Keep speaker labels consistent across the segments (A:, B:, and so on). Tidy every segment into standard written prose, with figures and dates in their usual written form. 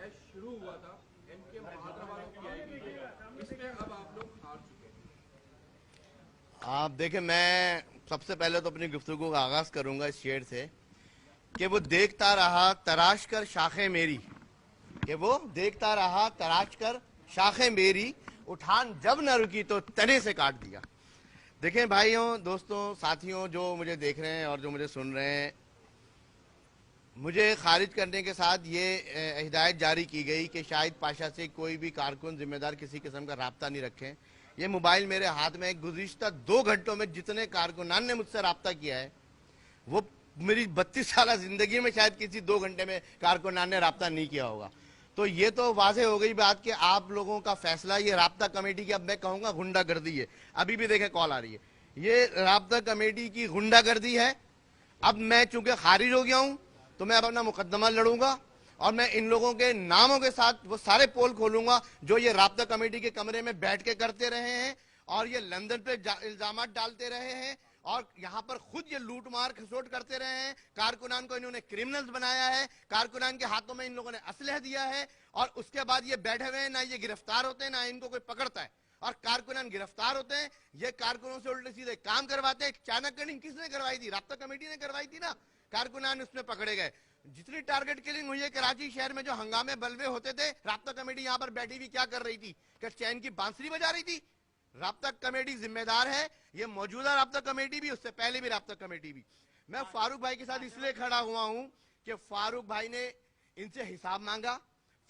A: बहस शुरू हुआ था इनके मुहावरा वालों की आईडी पे, इसमें अब आप लोग हार चुके हैं।
B: आप देखें, मैं सबसे पहले तो अपनी गुफ्तगू का आगाज करूंगा इस शेर से कि वो देखता रहा तराश कर शाखें मेरी, कि वो देखता रहा तराश कर शाखें मेरी, उठान जब न रुकी तो तने से काट दिया। देखें भाइयों, दोस्तों, साथियों, जो मुझे देख रहे हैं और जो मुझे सुन रहे हैं, मुझे खारिज करने के साथ ये हिदायत जारी की गई कि शाहिद पाशा से कोई भी कारकुन जिम्मेदार किसी किस्म का राब्ता नहीं रखें। ये मोबाइल मेरे हाथ में गुज़िश्ता 2 घंटों में जितने कारकुनान ने मुझसे राब्ता किया है, वो मेरी 32 साल जिंदगी में शायद किसी 2 घंटे में कारकुनान ने राब्ता नहीं किया होगा। तो ये तो वाज़ेह हो गई बात कि आप लोगों का फैसला, ये राब्ता कमेटी की, अब मैं कहूँगा गुंडागर्दी है। अभी भी देखें कॉल आ रही है, ये राब्ता कमेटी की गुंडागर्दी है। अब मैं चूंकि खारिज हो गया हूं तो मैं अब अपना मुकदमा लड़ूंगा और मैं इन लोगों के नामों के साथ वो सारे पोल खोलूंगा जो ये राब्ता कमेटी के कमरे में बैठ के करते रहे हैं और ये लंदन पे इल्जामात डालते रहे हैं और यहाँ पर खुद ये लूट मार खसोट करते रहे हैं। कारकुनान को इन्होंने क्रिमिनल्स बनाया है, कारकुनान के हाथों में इन लोगों ने असलह दिया है और उसके बाद ये बैठे हुए हैं, ना ये गिरफ्तार होते हैं ना इनको कोई पकड़ता है। और कारकुनान गिरफ्तार होते हैं, ये कारकुनों से उल्टे सीधे काम करवाते हैं। चाणक्य किलिंग किसने करवाई थी? राब्ता कमेटी ने करवाई थी ना। कारकुनान उसमें पकड़े गए। जितनी टारगेट किलिंग हुई है कराची शहर में, जो हंगामे बलवे होते थे, राब्ता कमेटी यहां पर बैठी हुई क्या कर रही थी? क्या चैन की बांसुरी बजा रही थी? राब्ता कमेटी जिम्मेदार है, ये मौजूदा राब्ता कमेटी भी, उससे पहले भी राब्ता कमेटी भी। मैं फारूक भाई के साथ इसलिए खड़ा हुआ हूं कि फारूक भाई ने इनसे हिसाब मांगा,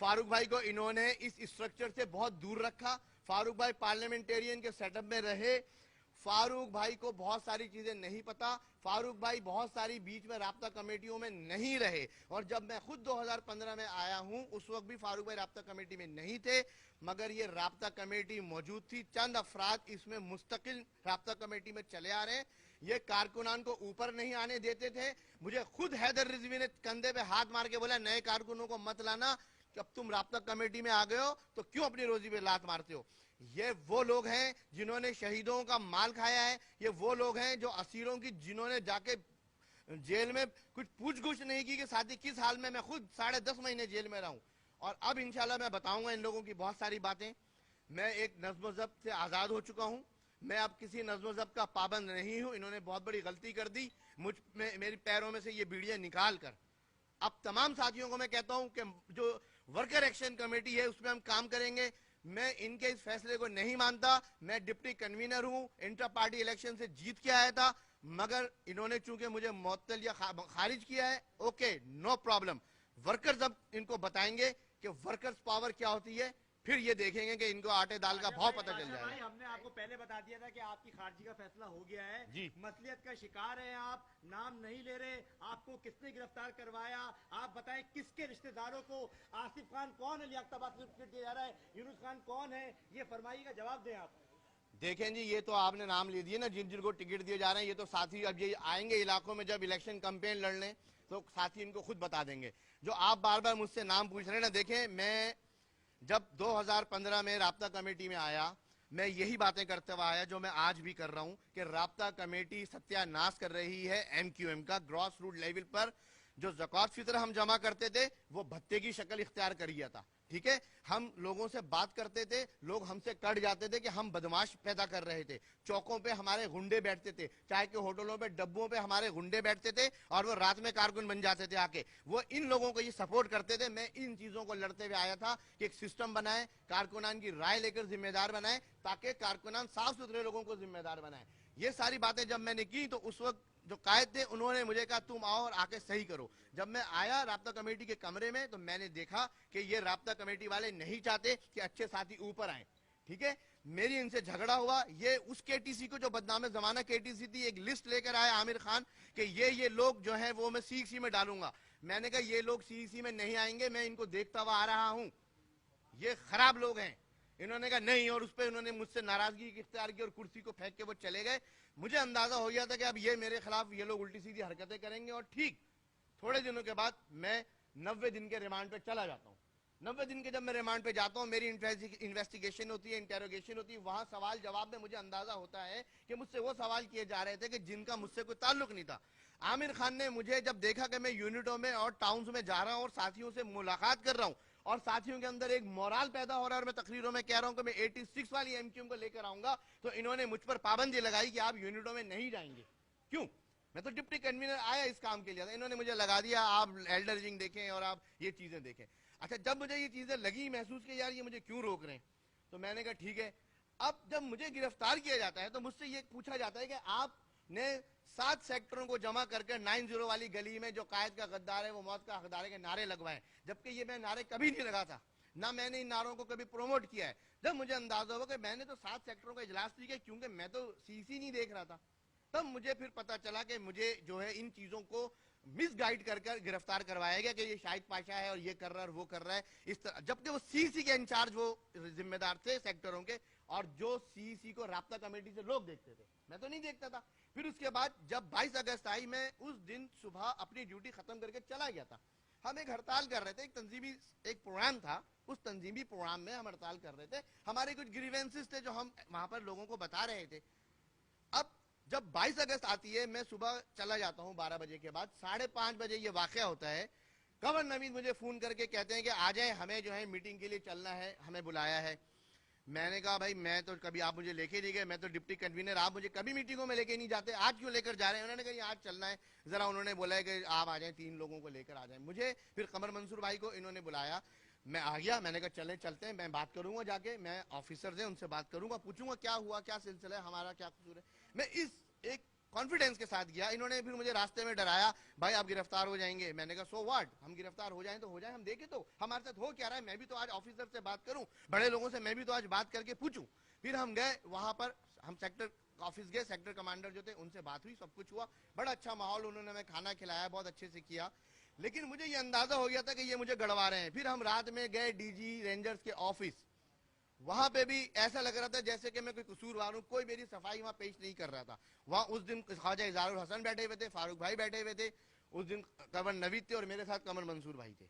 B: फारूक भाई को इन्होंने इस स्ट्रक्चर से बहुत दूर रखा, फारूक भाई पार्लियामेंटेरियन के सेटअप में रहे, फारूक भाई को बहुत सारी चीजें नहीं पता, फारूक भाई बहुत सारी बीच में राब्ता कमेटियों में नहीं रहे। और जब मैं खुद 2015 में आया हूं उस वक्त भी फारूक भाई राब्ता कमेटी में नहीं थे, मगर ये राब्ता कमेटी मौजूद थी। चंद अफराद इसमें मुस्तकिल राब्ता कमेटी में चले आ रहे हैं। ये कारकुनान को ऊपर नहीं आने देते थे। मुझे खुद हैदर रिजवी ने कंधे पे हाथ मार के बोला, नए कारकुनों को मत लाना, कि अब तुम राब्ता कमेटी में आ गए हो तो क्यों अपनी रोजी पे लात मारते हो। ये वो लोग हैं जिन्होंने शहीदों का माल खाया है, ये वो लोग हैं जो असीरों की, जिन्होंने जाके जेल में कुछ पूछ-गुछ नहीं की कि साथी किस हाल में, मैं खुद 10.5 महीने जेल में रहा हूं। और अब इंशाल्लाह मैं बताऊंगा इन लोगों की बहुत सारी बातें। मैं एक नज्म ज़ब्त से आज़ाद हो चुका हूं, मैं अब किसी नज्म ज़ब्त का पाबंद नहीं हूं। इन्होंने बहुत बड़ी गलती कर दी मुझ में, मेरी पैरों में से ये बीड़ियां निकाल कर। अब तमाम साथियों को मैं कहता हूं कि जो वर्कर एक्शन कमेटी है उसमें हम काम करेंगे। मैं इनके इस फैसले को नहीं मानता। मैं डिप्टी कन्वीनर हूं, इंटर पार्टी इलेक्शन से जीत के आया था, मगर इन्होंने चूंकि मुझे मुअत्तल या खारिज किया है, ओके नो प्रॉब्लम। वर्कर्स अब इनको बताएंगे कि वर्कर्स पावर क्या होती है, फिर ये देखेंगे कि इनको आटे दाल का भाव पता चल जाएगा।
C: हमने आपको पहले बता दिया था कि आपकी खारिजी का फैसला हो गया है
B: जी।
C: मसलियत का शिकार है आप, नाम नहीं ले रहे, आपको किसने गिरफ्तार करवाया, आप बताएं किसके रिश्तेदारों को, आसिफ खान कौन है, लियाकताबाद से टिकट दिया जा रहा है, यूनुस खान कौन है, ये फरमाइएगा, जवाब दें आप।
B: देखें जी, ये तो आपने नाम ले दिए ना जिन जिनको टिकट दिए जा रहे हैं, ये तो साथी अब ये आएंगे इलाकों में जब इलेक्शन कैंपेन लड़ने, तो साथी इनको खुद बता देंगे। जो आप बार बार मुझसे नाम पूछ रहे हैं ना, देखें मैं जब 2015 में राब्ता कमेटी में आया, मैं यही बातें करते हुआ आया जो मैं आज भी कर रहा हूं कि राब्ता कमेटी सत्यानाश कर रही है एमक्यूएम का। ग्रॉस रूट लेवल पर जो ज़कात फितर हम जमा करते थे वो भत्ते की शक्ल इख्तियार कर लिया था, ठीक है। हम लोगों से बात करते थे, लोग हमसे कट जाते थे कि हम बदमाश पैदा कर रहे थे। चौकों पे हमारे गुंडे बैठते थे, चाय के होटलों पे डब्बों पे हमारे गुंडे बैठते थे और वो रात में कारकुन बन जाते थे आके, वो इन लोगों को ये सपोर्ट करते थे। मैं इन चीजों को लड़ते हुए आया था कि एक सिस्टम बनाए, कारकुनान की राय लेकर जिम्मेदार बनाए, ताकि कारकुनान साफ सुथरे लोगों को जिम्मेदार बनाए। ये सारी बातें जब मैंने की तो उस वक्त जो कायद थे उन्होंने मुझे कहा तुम आओ और आके सही करो। जब मैं आया राब्ता कमेटी के कमरे में तो मैंने देखा कि ये राब्ता कमेटी वाले नहीं चाहते कि अच्छे साथी ऊपर आए, ठीक है। मेरी इनसे झगड़ा हुआ। ये उस केटीसी को, जो बदनाम जमाना केटीसी थी, एक लिस्ट लेकर आया आमिर खान कि ये लोग जो हैं वो मैं सीसी में डालूंगा। मैंने कहा ये लोग सीसी में नहीं आएंगे, मैं इनको देखता हुआ आ रहा हूं, ये खराब लोग हैं। इन्होंने कहा नहीं, और उस पर इन्होंने मुझसे नाराजगी इख्तियार की और कुर्सी को फेंक के वो चले गए। मुझे अंदाजा हो गया था कि अब ये मेरे खिलाफ ये लोग उल्टी सीधी हरकतें करेंगे। और ठीक थोड़े दिनों के बाद मैं 90 दिन के रिमांड पे चला जाता हूँ। 90 दिन के जब मैं रिमांड पे जाता हूँ, मेरी इन्वेस्टिगेशन होती है, इंटेरोगेशन होती है, वहां सवाल जवाब में मुझे अंदाजा होता है कि मुझसे वो सवाल किए जा रहे थे कि जिनका मुझसे कोई ताल्लुक नहीं था। आमिर खान ने मुझे जब देखा कि मैं यूनिटों में और टाउन्स में जा रहा हूं और साथियों से मुलाकात कर रहा हूं اور ساتھیوں کے اندر ایک مورال پیدا ہو رہا ہے. اور میں تقریروں میں کہہ رہا ہوں کہ میں 86 والی MQM کو لے کر آؤں گا تو انہوں نے مجھ پر پابندی لگائی کہ آپ یونٹوں میں نہیں جائیں گے. کیوں؟ میں تو ڈپٹی کنوینر آیا اس کام کے لیے تھا, انہوں نے مجھے لگا دیا آپ ایلڈرجنگ دیکھیں اور آپ یہ چیزیں دیکھیں. اچھا, جب مجھے یہ چیزیں لگی, محسوس کہ یار یہ مجھے کیوں روک رہے ہیں, تو میں نے کہا ٹھیک ہے. اب جب مجھے گرفتار کیا جاتا ہے تو مجھ سے یہ پوچھا جاتا ہے کہ آپ نے 7 سیکٹروں کو جمع کر کے 90 والی گلی میں جو قائد کا غدار ہے وہ موت کا حقدار ہے کے نعرے لگوائے, جبکہ یہ میں نعرے کبھی نہیں لگا تھا, نہ میں نے ان نعروں کو کبھی پروموٹ کیا ہے. جب مجھے اندازہ ہوا کہ میں نے تو 7 سیکٹروں کا اجلاس نہیں کیا کیونکہ میں تو CC نہیں دیکھ رہا تھا, تب مجھے پھر پتا چلا کہ مجھے جو ہے ان چیزوں کو مس گائیڈ کر کر گرفتار کروایا گیا کہ یہ شاہد پاشا ہے اور یہ کر رہا ہے اور وہ کر رہا ہے اس طرح, جبکہ وہ CC کے انچارج وہ ذمہ دار تھے سیکٹروں کے, اور جو CC کو رابطہ کمیٹی سے لوگ دیکھتے تھے, میں تو نہیں دیکھتا تھا. پھر اس کے بعد جب 22 اگست آئی, میں اس دن صبح اپنی ڈیوٹی ختم کر کے چلا گیا تھا. ہم ایک ہڑتال کر رہے تھے, ایک تنظیمی ایک پروگرام تھا, اس تنظیمی پروگرام میں ہم ہڑتال کر رہے تھے. ہمارے کچھ گریوینسز تھے جو ہم وہاں پر لوگوں کو بتا رہے تھے. اب جب 22 اگست آتی ہے, میں صبح چلا جاتا ہوں 12 بجے کے بعد, 5:30 بجے یہ واقعہ ہوتا ہے. گورنر نوید مجھے فون کر کے کہتے ہیں کہ آ جائیں, ہمیں جو ہے میٹنگ کے لیے چلنا ہے, ہمیں بلایا ہے. میں نے کہا بھائی میں تو کبھی آپ مجھے لے کے نہیں گئے, میں تو ڈپٹی کنوینر, آپ مجھے کبھی میٹنگوں میں لے کے نہیں جاتے, آج کیوں لے کر جا رہے ہیں؟ انہوں نے کہا آج چلنا ہے ذرا, انہوں نے بولا ہے کہ آپ آ جائیں, 3 لوگوں کو لے کر آ جائیں. مجھے پھر قمر منصور بھائی کو انہوں نے بلایا, میں آ گیا. میں نے کہا چلیں چلتے ہیں, میں بات کروں گا جا کے, میں آفیسرز ہیں ان سے بات کروں گا, پوچھوں گا کیا ہوا, کیا سلسلہ ہے, ہمارا کیا قصور ہے. میں اس ایک کانفیڈنس کے ساتھ گیا. انہوں نے پھر مجھے راستے میں ڈرایا, بھائی آپ گرفتار ہو جائیں گے. میں نے کہا سو واٹ, ہم گرفتار ہو جائیں تو ہو جائیں, ہم دیکھیں تو ہمارے ساتھ ہو کیا رہا ہے. میں بھی تو آج آفیسر سے بات کروں, بڑے لوگوں سے میں بھی تو آج بات کر کے پوچھوں. پھر ہم گئے وہاں پر, ہم سیکٹر آفس گئے, سیکٹر کمانڈر جو تھے ان سے بات ہوئی, سب کچھ ہوا, بڑا اچھا ماحول, انہوں نے ہمیں کھانا کھلایا, بہت اچھے سے کیا. لیکن مجھے یہ اندازہ ہو گیا تھا کہ یہ مجھے گڑوا رہے ہیں. پھر ہم رات میں گئے DG رینجرز کے آفس, وہاں پہ بھی ایسا لگ رہا تھا جیسے کہ میں کوئی قصوروار ہوں, کوئی میری صفائی وہاں پیش نہیں کر رہا تھا. وہاں اس دن خواجہ اظہار الحسن بیٹھے ہوئے تھے, فاروق بھائی بیٹھے ہوئے تھے, اس دن گورنر نوید تھے اور میرے ساتھ قمر منصور بھائی تھے.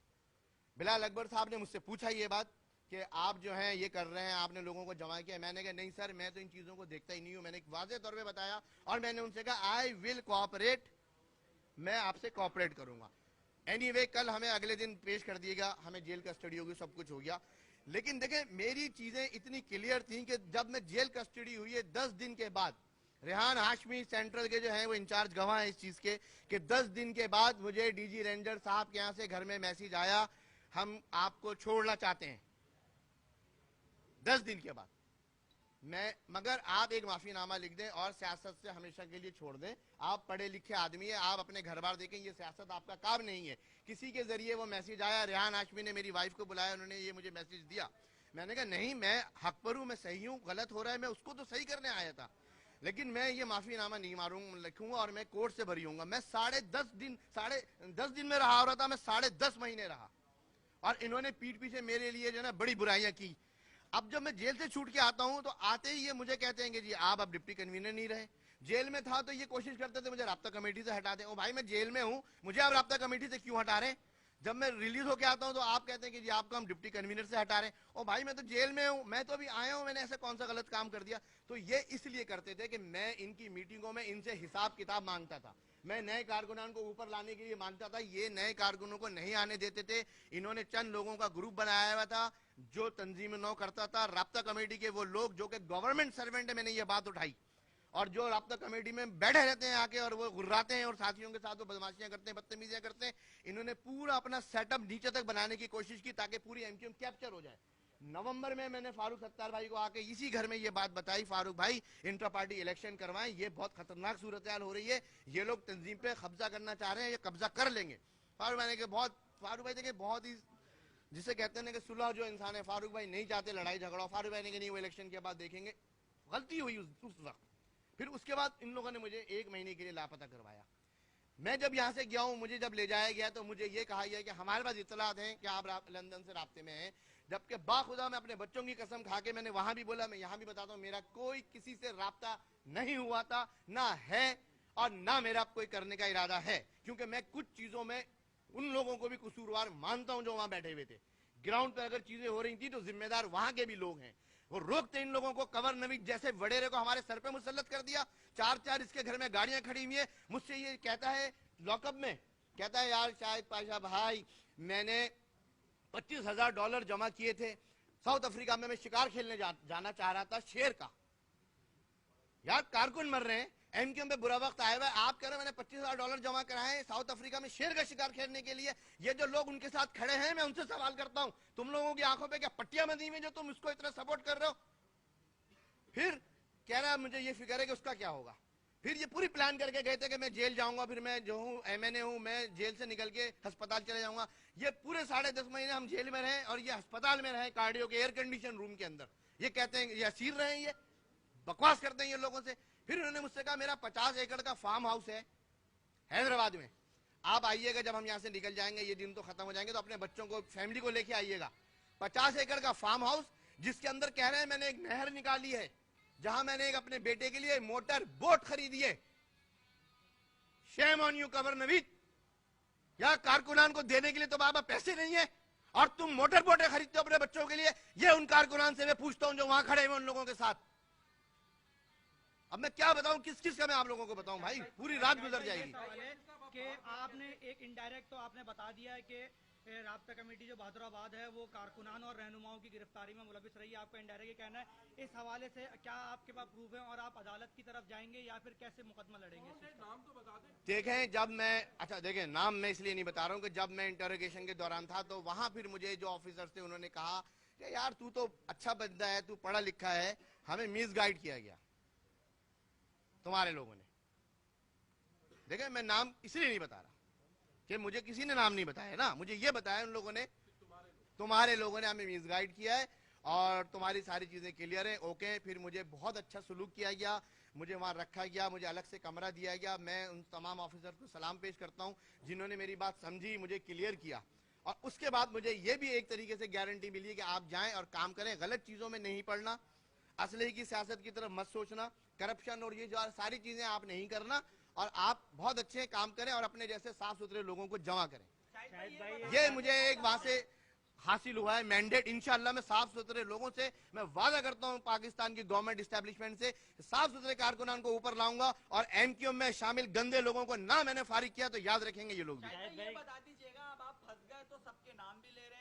B: بلال اکبر صاحب نے مجھ سے پوچھا یہ بات کہ آپ جو ہیں یہ کر رہے ہیں, آپ نے لوگوں کو جمع کیا. میں نے کہا نہیں سر, میں تو ان چیزوں کو دیکھتا ہی نہیں ہوں. میں نے ایک واضح طور پہ بتایا اور میں نے ان سے کہا آئی ول کوآپریٹ, میں آپ سے کوآپریٹ کروں گا. اینی وے کل ہمیں اگلے دن پیش کر دیے گا, ہمیں جیل کسٹڈی ہوگی, سب کچھ ہو گیا. لیکن دیکھیں میری چیزیں اتنی کلیئر تھیں کہ جب میں جیل کسٹڈی ہوئی ہے 10 دن کے بعد, ریحان ہاشمی سینٹرل کے جو ہیں وہ انچارج گواہ ہیں اس چیز کے کہ 10 دن کے بعد مجھے DG رینجر صاحب کے یہاں سے گھر میں میسیج آیا, ہم آپ کو چھوڑنا چاہتے ہیں. 10 دن کے بعد میں, مگر آپ ایک معافی نامہ لکھ دیں اور سیاست سے ہمیشہ کے لیے چھوڑ دیں. آپ پڑھے لکھے آدمی ہیں, آپ اپنے گھر بار دیکھیں, یہ سیاست آپ کا کام نہیں ہے. کسی کے ذریعے وہ میسیج آیا, ریحان ہاشمی نے میری وائف کو بلایا, انہوں نے یہ مجھے میسیج دیا. میں نے کہا نہیں, میں حق پر ہوں, میں صحیح ہوں, غلط ہو رہا ہے, میں اس کو تو صحیح کرنے آیا تھا, لیکن میں یہ معافی نامہ نہیں لکھوں گا اور میں کورٹ سے بری ہوں گا. میں 10.5 دن میں رہا ہو رہا تھا, میں 10.5 مہینے رہا, اور انہوں نے پیٹھ پیچھے میرے لیے جو ہے نا بڑی برائیاں کی. اب جب میں جیل سے چھوٹ کے آتا ہوں تو آتے ہی یہ مجھے کہتے ہیں کہ جی آپ اب ڈپٹی کنوینر نہیں رہے. جیل میں تھا تو یہ کوشش کرتے تھے مجھے رابطہ کمیٹی سے ہٹا دیں. او بھائی میں جیل میں ہوں, مجھے آپ رابطہ کمیٹی سے کیوں ہٹا رہے ہیں؟ جب میں ریلیز ہو کے آتا ہوں تو آپ کہتے ہیں کہ جی آپ کو ہم ڈپٹی کنوینر سے ہٹا رہے ہیں. او بھائی میں تو جیل میں ہوں, میں تو ابھی آیا ہوں, میں نے ایسا کون سا غلط کام کر دیا؟ تو یہ اس لیے کرتے تھے کہ میں ان کی میٹنگوں میں ان سے حساب کتاب مانگتا تھا, میں نئے کارکنان کو اوپر لانے کے لیے مانگتا تھا. یہ نئے کارکنوں کو نہیں آنے دیتے تھے. انہوں نے چند لوگوں کا گروپ بنایا ہوا تھا جو تنظیم نو کرتا تھا. رابطہ کمیٹی کے وہ لوگ جو کہ گورنمنٹ سرونٹ ہے, میں نے یہ بات اٹھائی, اور جو رابطہ کمیٹی میں بیٹھے رہتے ہیں آ کے اور وہ غراتے ہیں اور ساتھیوں کے ساتھ وہ بدماشیاں کرتے ہیں, بدتمیزیاں کرتے ہیں. انہوں نے پورا اپنا سیٹ اپ نیچے تک بنانے کی کوشش کی تاکہ پوری MQM کیپچر ہو جائے. نومبر میں نے فاروق ستار بھائی کو آ کے اسی گھر میں یہ بات بتائی, فاروق بھائی انٹرا پارٹی الیکشن کروائیں, یہ بہت خطرناک صورتحال ہو رہی ہے, یہ لوگ تنظیم پہ قبضہ کرنا چاہ رہے ہیں, یہ قبضہ کر لیں گے. فاروق بھائی دیکھیں بہت ہی جسے کہتے ہیں کہ صلح جو انسان ہے, فاروق بھائی نہیں چاہتے لڑائی جھگڑا. فاروق بھائی نے کہ نہیں وہ الیکشن کے بعد دیکھیں گے. غلطی ہوئی اس وقت. پھر اس کے بعد ان لوگوں نے مجھے 1 مہینے کے لیے لاپتہ کروایا. میں جب یہاں سے گیا ہوں, مجھے جب لے جایا گیا تو مجھے یہ کہا گیا کہ ہمارے پاس اطلاعات ہیں کہ آپ لندن سے رابطے میں ہیں, جبکہ باخدا میں اپنے بچوں کی قسم کھا کے میں نے وہاں بھی بولا, میں یہاں بھی بتاتا ہوں, میرا کوئی کسی سے رابطہ نہیں ہوا تھا, نہ ہے اور نہ میرا کوئی کرنے کا ارادہ ہے, کیونکہ میں کچھ چیزوں میں ان لوگوں کو بھی قصوروار مانتا ہوں جو وہاں بیٹھے ہوئے تھے. گراؤنڈ پر اگر چیزیں ہو رہی تھی تو ذمہ دار وہاں کے بھی لوگ ہیں, وہ روکتے ان لوگوں کو. قمر نوید جیسے وڈیرے کو ہمارے سر پہ مسلط کر دیا, 4 اس کے گھر میں گاڑیاں کھڑی ہوئی ہیں. مجھ سے یہ کہتا ہے لاک اپ میں, کہتا ہے یار شاہد پاشا بھائی میں نے $25,000 जमा किए थे। साउथ अफ्रीका में मैं शिकार खेलने जाना चाह रहा था शेर का। यार कारकुन मर रहे हैं, एमक्यूएम पे बुरा वक्त आया हुआ है, आप कह रहे हैं मैंने $25,000 जमा कराए साउथ अफ्रीका में शेर का शिकार खेलने के लिए। ये जो लोग उनके साथ खड़े हैं, मैं उनसे सवाल करता हूं, तुम लोगों की आंखों पे क्या पट्टियां बंधी हुई जो तुम इसको इतना सपोर्ट कर रहे हो? फिर कह रहा है मुझे ये फिक्र है कि उसका क्या होगा। फिर ये पूरी प्लान करके गए थे कि मैं जेल जाऊंगा, फिर मैं जो हूँ एमएनए हूँ, मैं जेल से निकल के अस्पताल चले जाऊंगा। ये पूरे 10.5 महीने हम जेल में रहे और ये अस्पताल में रहे, कार्डियो के एयर कंडीशन रूम के अंदर। ये कहते हैं ये असीर रहे, ये बकवास करते हैं ये लोगों से। फिर उन्होंने मुझसे कहा मेरा 50 एकड़ का फार्म हाउस है हैदराबाद में, आप आइएगा, जब हम यहाँ से निकल जाएंगे, ये दिन तो खत्म हो जाएंगे, तो अपने बच्चों को फैमिली को लेके आइएगा। 50 एकड़ का फार्म हाउस जिसके अंदर कह रहे हैं मैंने एक नहर निकाली है, जहां मैंने एक अपने बेटे के लिए मोटर बोट खरीदी है। Shame on you cover Naveed, या कारकुनान को देने के लिए तो बाबा पैसे नहीं है और तुम मोटर बोटें खरीदते हो अपने बच्चों के लिए। ये उन कारकुनान से मैं पूछता हूं जो वहां खड़े हैं उन लोगों के साथ। अब मैं क्या बताऊं, किस किस का मैं आप लोगों को बताऊं भाई, पूरी रात गुजर जाएगी।
C: कि आपने एक इनडायरेक्ट तो आपने बता दिया है कि राब्ता कमेटी जो बहादुराबाद है वो कारकुनान और रहनुमाओं की गिरफ्तारी में मुलविस रही है, आपका इनडायरेक्ट कहना है। इस हवाले से क्या आपके पास प्रूफ है और आप अदालत की तरफ जाएंगे या फिर कैसे मुकदमा लड़ेंगे?
A: नाम तो बता दें।
B: देखें, जब मैं देखें नाम मैं इसलिए नहीं बता रहा हूं कि जब मैं इंटरोगेशन के दौरान था तो वहां फिर मुझे जो ऑफिसर थे उन्होंने कहा कि यार तू तो अच्छा बंदा है, तू पढ़ा लिखा है, हमें मिस गाइड किया गया तुम्हारे लोगों ने। देखें, मैं नाम इसलिए नहीं बता रहा कि मुझे किसी ने नाम नहीं बताया ना, मुझे ये बताया उन लोगों ने, तुम्हारे लोगों ने हमें मिसगाइड किया है और तुम्हारी सारी चीजें क्लियर है, ओके। फिर मुझे बहुत अच्छा सलूक किया गया, मुझे वहां रखा गया, मुझे अलग से कमरा दिया गया। मैं उन तमाम ऑफिसर को सलाम पेश करता हूं जिन्होंने मेरी बात समझी, मुझे क्लियर किया। और उसके बाद मुझे ये भी एक तरीके से गारंटी मिली कि आप जाएं और काम करें, गलत चीजों में नहीं पड़ना, असलहे की सियासत की तरफ मत सोचना, करप्शन और ये जो सारी चीजें आप नहीं करना, और आप बहुत अच्छे काम करें और अपने जैसे साफ सुथरे लोगों को जमा करें। ये मुझे एक वहां से हासिल हुआ है मैंडेट। इंशाअल्लाह मैं साफ सुथरे लोगों से मैं वादा करता हूं, पाकिस्तान की गवर्नमेंट इस्टेब्लिशमेंट से साफ सुथरे कारकुनान को ऊपर लाऊंगा और एमक्यूएम में शामिल गंदे लोगों को ना मैंने फारिग किया तो याद रखेंगे ये लोग भी।
D: ये बता दीजिएगा, अब आप फंस गए तो सबके नाम भी ले रहे